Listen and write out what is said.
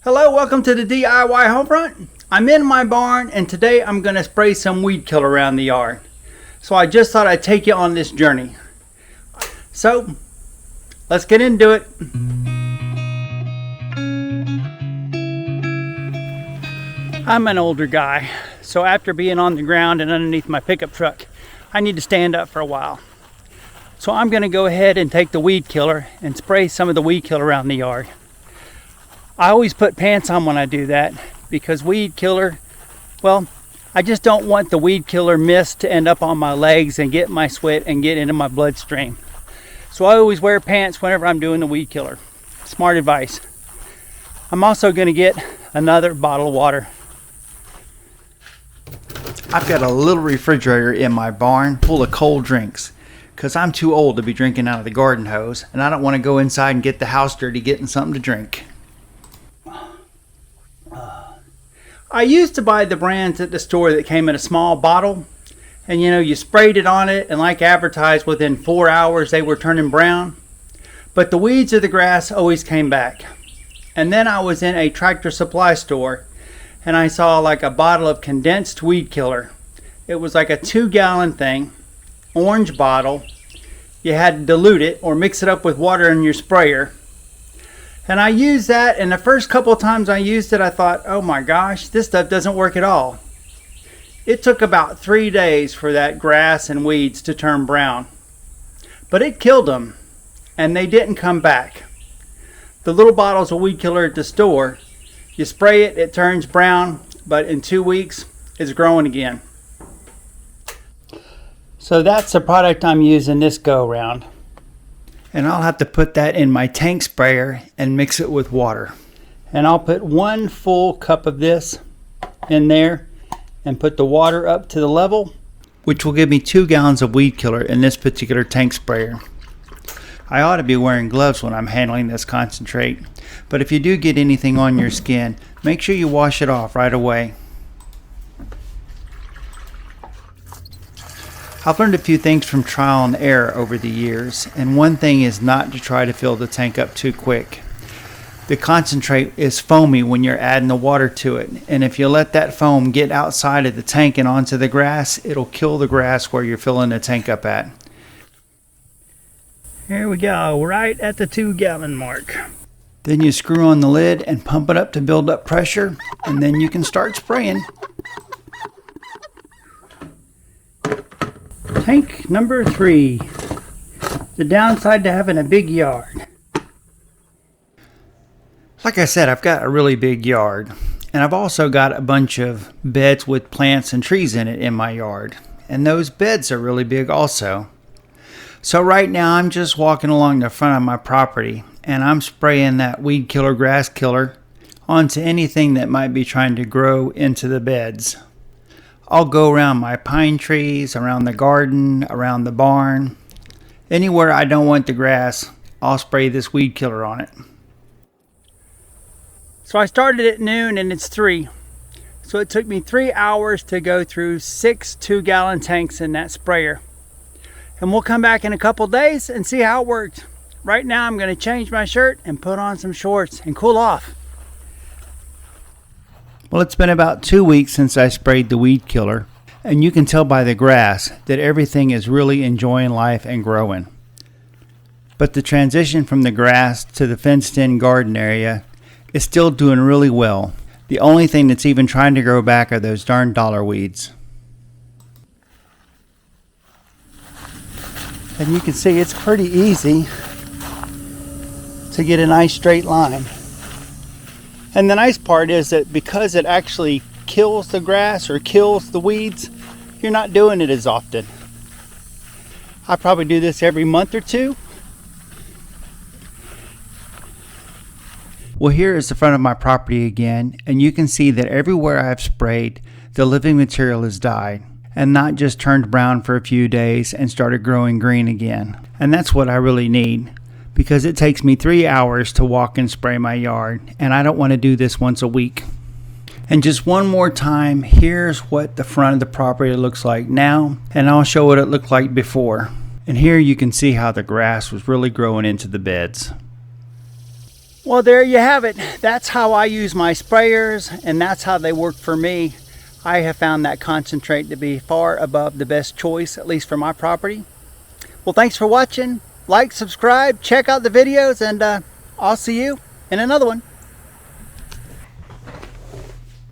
Hello, welcome to the DIY Homefront. I'm in my barn and today I'm going to spray some weed killer around the yard. So I just thought I'd take you on this journey. So let's get into it. I'm an older guy, so after being on the ground and underneath my pickup truck, I need to stand up for a while. So I'm going to go ahead and take the weed killer and spray some of the weed killer around the yard. I always put pants on when I do that because weed killer, well, I just don't want the weed killer mist to end up on my legs and get my sweat and get into my bloodstream. So I always wear pants whenever I'm doing the weed killer. Smart advice. I'm also going to get another bottle of water. I've got a little refrigerator in my barn full of cold drinks because I'm too old to be drinking out of the garden hose and I don't want to go inside and get the house dirty getting something to drink. I used to buy the brands at the store that came in a small bottle, and you sprayed it on it and like advertised within 4 hours they were turning brown, but the weeds of the grass always came back. And then I was in a Tractor Supply store and I saw like a bottle of condensed weed killer. It was like a 2-gallon thing, orange bottle. You had to dilute it or mix it up with water in your sprayer. And I used that, and the first couple of times I used it, I thought, oh my gosh, this stuff doesn't work at all. It took about 3 days for that grass and weeds to turn brown. But it killed them, and they didn't come back. The little bottles of weed killer at the store, you spray it, it turns brown, but in 2 weeks, it's growing again. So that's the product I'm using this go round. And I'll have to put that in my tank sprayer and mix it with water. And I'll put 1 full cup of this in there and put the water up to the level, which will give me 2 gallons of weed killer in this particular tank sprayer. I ought to be wearing gloves when I'm handling this concentrate, but if you do get anything on your skin, make sure you wash it off right away. I've learned a few things from trial and error over the years, and one thing is not to try to fill the tank up too quick. The concentrate is foamy when you're adding the water to it, and if you let that foam get outside of the tank and onto the grass, it'll kill the grass where you're filling the tank up at. Here we go, right at the 2-gallon mark. Then you screw on the lid and pump it up to build up pressure, and then you can start spraying. Tank number 3. The downside to having a big yard. Like I said, I've got a really big yard, and I've also got a bunch of beds with plants and trees in it in my yard, and those beds are really big also. So right now I'm just walking along the front of my property and I'm spraying that weed killer, grass killer onto anything that might be trying to grow into the beds. I'll go around my pine trees, around the garden, around the barn. Anywhere I don't want the grass, I'll spray this weed killer on it. So I started at noon and it's 3. So it took me 3 hours to go through 6 2-gallon tanks in that sprayer. And we'll come back in a couple days and see how it worked. Right now I'm going to change my shirt and put on some shorts and cool off. Well, it's been about 2 weeks since I sprayed the weed killer, and you can tell by the grass that everything is really enjoying life and growing. But the transition from the grass to the fenced-in garden area is still doing really well. The only thing that's even trying to grow back are those darn dollar weeds. And you can see it's pretty easy to get a nice straight line. And the nice part is that because it actually kills the grass or kills the weeds, you're not doing it as often. I probably do this every month or 2. Well, here is the front of my property again, and you can see that everywhere I've sprayed, the living material has died and not just turned brown for a few days and started growing green again. And that's what I really need, because it takes me 3 hours to walk and spray my yard, and I don't want to do this once a week. And just one more time, here's what the front of the property looks like now, and I'll show what it looked like before. And here you can see how the grass was really growing into the beds. Well, there you have it. That's how I use my sprayers, and that's how they work for me. I have found that concentrate to be far above the best choice, at least for my property. Well, thanks for watching. Like, subscribe, check out the videos, and I'll see you in another one.